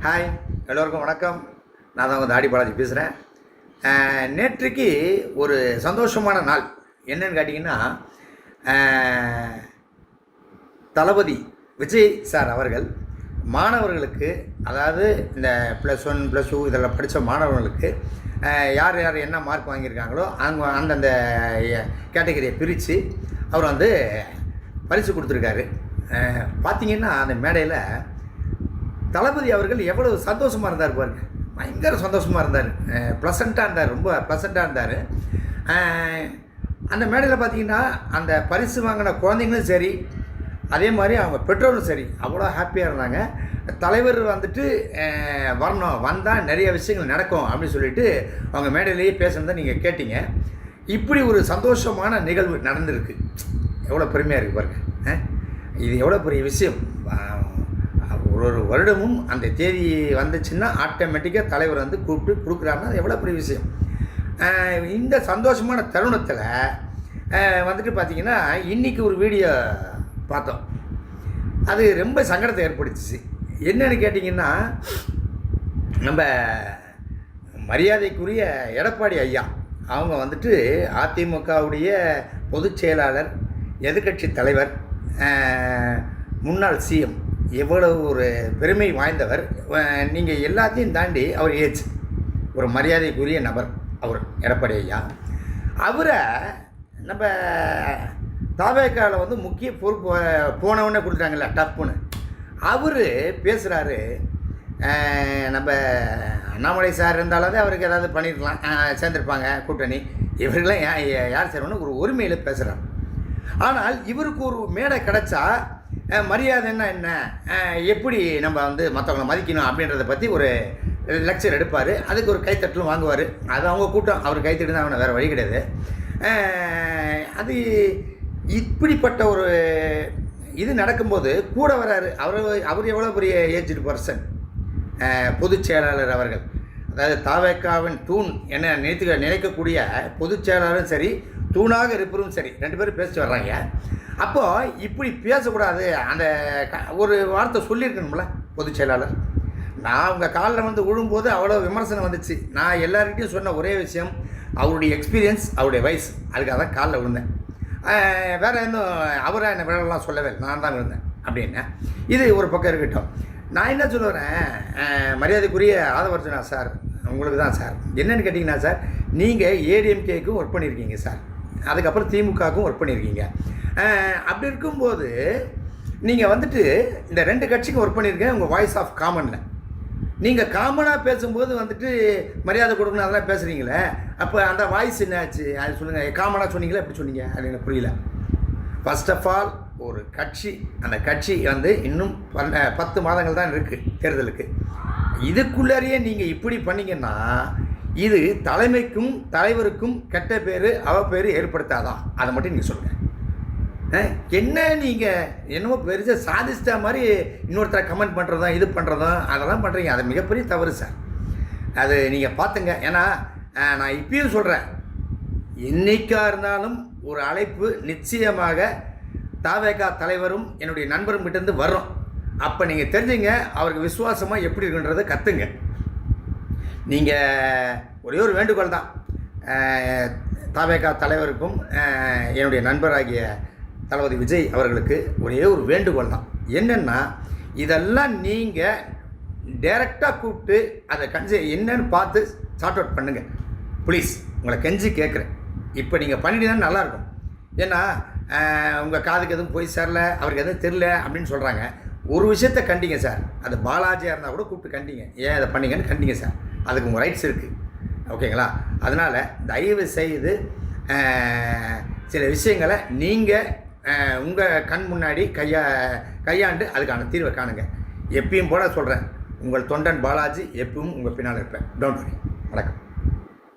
Hi, எல்லோருக்கும் வணக்கம். நான் தான் தாடி பாலாஜி பேசுகிறேன். நேற்றைக்கு ஒரு சந்தோஷமான நாள். என்னன்னு கேட்டிங்கன்னா, தளபதி விஜய் சார் அவர்கள் மாணவர்களுக்கு, அதாவது இந்த +1 +2 இதில் படித்த மாணவர்களுக்கு யார் யார் என்ன மார்க் வாங்கியிருக்காங்களோ அவங்க அந்தந்த கேட்டகரியை பிரித்து அவர் வந்து பரிசு கொடுத்துருக்காரு. பார்த்திங்கன்னா அந்த மேடையில் தளபதி அவர்கள் எவ்வளவு சந்தோஷமாக இருந்தார் பாருங்க. பயங்கர சந்தோஷமாக இருந்தார், ப்ளசண்ட்டாக இருந்தார், ரொம்ப ப்ளசண்ட்டாக இருந்தார். அந்த மேடையில் பார்த்திங்கன்னா அந்த பரிசு வாங்கின குழந்தைங்களும் சரி, அதே மாதிரி அவங்க பெற்றோரும் சரி, அவ்வளோ ஹாப்பியாக இருந்தாங்க. தலைவர் வந்துட்டு வரணும், வந்தால் நிறைய விஷயங்கள் நடக்கும் அப்படின்னு சொல்லிட்டு அவங்க மேடையிலேயே பேசுனதை நீங்கள் கேட்டீங்க. இப்படி ஒரு சந்தோஷமான நிகழ்வு நடந்திருக்கு. எவ்வளோ பெருமையாக இருக்குது பாருங்கள். இது எவ்வளோ பெரிய விஷயம். ஒரு வருடமும் அந்த தேதி வந்துச்சுன்னா ஆட்டோமேட்டிக்காக தலைவர் வந்து கூப்பிட்டு கொடுக்குறாருன்னா அது எவ்வளோ பெரிய விஷயம். இந்த சந்தோஷமான தருணத்தில் வந்துட்டு பார்த்திங்கன்னா இன்றைக்கி ஒரு வீடியோ பார்த்தோம். அது ரொம்ப சங்கடத்தை ஏற்படுத்துச்சு. என்னென்னு கேட்டிங்கன்னா, நம்ம மரியாதைக்குரிய எடப்பாடி ஐயா அவங்க வந்துட்டு அதிமுகவுடைய பொதுச் செயலாளர், எதிர்க்கட்சி தலைவர், முன்னாள் சிஎம், எவ்வளவு ஒரு பெருமை வாய்ந்தவர். நீங்கள் எல்லாத்தையும் தாண்டி அவர் ஏஜ் ஒரு மரியாதைக்குரிய நபர் அவர் எடப்பாடி ஐயா. அவரை நம்ம தாவேக்காவில் வந்து முக்கிய பொறுப்பு போனவொன்னே கொடுத்துட்டாங்கல்ல டப்புன்னு. அவர் பேசுகிறாரு, நம்ம அண்ணாமலை சார் இருந்தாலும் அவருக்கு ஏதாவது பண்ணியிருக்கலாம், சேர்ந்துருப்பாங்க கூட்டணி, இவர்களாம் யார் சேரணும்னு ஒரு உரிமையில் பேசுகிறார். ஆனால் இவருக்கு ஒரு மேடை கிடச்சா மரியாதைன்னா என்ன, எப்படி நம்ம வந்து மற்றவங்களை மதிக்கணும் அப்படின்றத பற்றி ஒரு லெக்சர் எடுப்பார். அதுக்கு ஒரு கைத்தட்டலும் வாங்குவார். அது அவங்க கூட்டம், அவர் கைத்தட்டு தான், அவனை வேறு வழி கிடையாது. அது இப்படிப்பட்ட ஒரு இது நடக்கும்போது கூட வராரு அவர் எவ்வளோ பெரிய ஏஜ்டு பர்சன், பொதுச் செயலாளர் அவர்கள். அதாவது தாவேக்காவின் தூண் என்ன நினைக்கக்கூடிய பொதுச் செயலாளரும் சரி, தூணாக இருப்பரும் சரி, 2 பேரும் பேசிட்டு வர்றாங்க. அப்போது இப்படி பேசக்கூடாது, அந்த ஒரு வார்த்தை சொல்லியிருக்கணும்ல பொதுச் செயலாளர். நான் உங்கள் காலில் வந்து விழும்போது அவ்வளோ விமர்சனம் வந்துச்சு. நான் எல்லார்கிட்டையும் சொன்ன ஒரே விஷயம் அவருடைய எக்ஸ்பீரியன்ஸ், அவருடைய வயசு, அதுக்காக தான் காலில் விழுந்தேன். வேறு இன்னும் அவராக என்னை விழலாம் சொல்லவே இல்லை, நான் தான் விழுந்தேன் அப்படின்னு. இது ஒரு பக்கம் இருக்கட்டும். நான் என்ன சொல்லுறேன், மரியாதைக்குரிய ஆதவர்ஜனா சார், உங்களுக்கு தான் சார். என்னென்னு கேட்டிங்கன்னா சார், நீங்கள் ஏடிஎம்கேக்கும் ஒர்க் பண்ணியிருக்கீங்க சார், அதுக்கப்புறம் திமுகவுக்கும் ஒர்க் பண்ணியிருக்கீங்க. அப்படி இருக்கும்போது நீங்கள் வந்துட்டு இந்த 2 கட்சிக்கும் ஒர்க் பண்ணியிருக்கேன். உங்கள் வாய்ஸ் ஆஃப் காமனில் நீங்கள் காமனாக பேசும்போது வந்துட்டு மரியாதை கொடுக்கணும் அதெல்லாம் பேசுகிறீங்களே, அப்போ அந்த வாய்ஸ் என்னாச்சு அது சொல்லுங்கள். காமனாக சொன்னீங்களே, எப்படி சொன்னீங்க அது எனக்கு புரியல. ஃபர்ஸ்ட் ஆஃப் ஆல் ஒரு கட்சி, அந்த கட்சி வந்து இன்னும் 10 மாதங்கள் தான் இருக்குது தேர்தலுக்கு. இதுக்குள்ளேயே நீங்கள் இப்படி பண்ணிங்கன்னா இது தலைமைக்கும் தலைவருக்கும் கெட்ட பேர், அவப்பேர் ஏற்படுத்தாதான். அதை மட்டும் நீங்கள் சொல்லுங்கள். என்ன நீங்கள் என்னமோ பெருசாக சாதிச்சிட்ட மாதிரி இன்னொருத்தரை கமெண்ட் பண்ணுறதும் இது பண்ணுறதும் அதெல்லாம் பண்ணுறீங்க. அது மிகப்பெரிய தவறு சார். அது நீங்கள் பார்த்துங்க. ஏன்னா நான் இப்பயும் சொல்கிறேன், என்றைக்காக இருந்தாலும் ஒரு அழைப்பு நிச்சயமாக தாவேகா தலைவரும் என்னுடைய நண்பரும் கிட்டேருந்து வர்றோம். அப்போ நீங்கள் தெரிஞ்சுங்க, அவருக்கு விசுவாசமாக எப்படி இருக்குன்றதை கற்றுங்க. நீங்கள் ஒரே ஒரு வேண்டுகோள் தான், தாவேகா தலைவருக்கும் என்னுடைய நண்பராகிய தளபதி விஜய் அவர்களுக்கு ஒரே ஒரு வேண்டுகோள் தான். என்னென்னா, இதெல்லாம் நீங்கள் டைரெக்டாக கூப்பிட்டு அதை என்னன்னு பார்த்து சார்ட் அவுட் பண்ணுங்கள் ப்ளீஸ். உங்களை கெஞ்சி கேட்குறேன். இப்போ நீங்கள் பண்ணிட்டீங்கன்னா நல்லாயிருக்கும். ஏன்னா உங்கள் காதுக்கு எதுவும் போய் சேரல, அவருக்கு எதுவும் தெரில அப்படின்னு சொல்கிறாங்க. ஒரு விஷயத்தை கண்டிங்க சார், அது பாலாஜியாக இருந்தால் கூட கூப்பிட்டு கண்டிங்க. ஏன் அதை பண்ணிங்கன்னு கண்டிங்க சார், அதுக்கு உங்கள் ரைட்ஸ் இருக்குது. ஓகேங்களா? அதனால் தயவு செய்து சில விஷயங்களை நீங்கள் உங்கள் கண் முன்னாடி கையாண்டு அதுக்கான தீர்வை காணுங்க. எப்பயும் போல சொல்கிறேன், உங்கள் தொண்டன் பாலாஜி எப்பவும் உங்கள் பின்னால் இருப்பேன். Don't worry. வணக்கம்.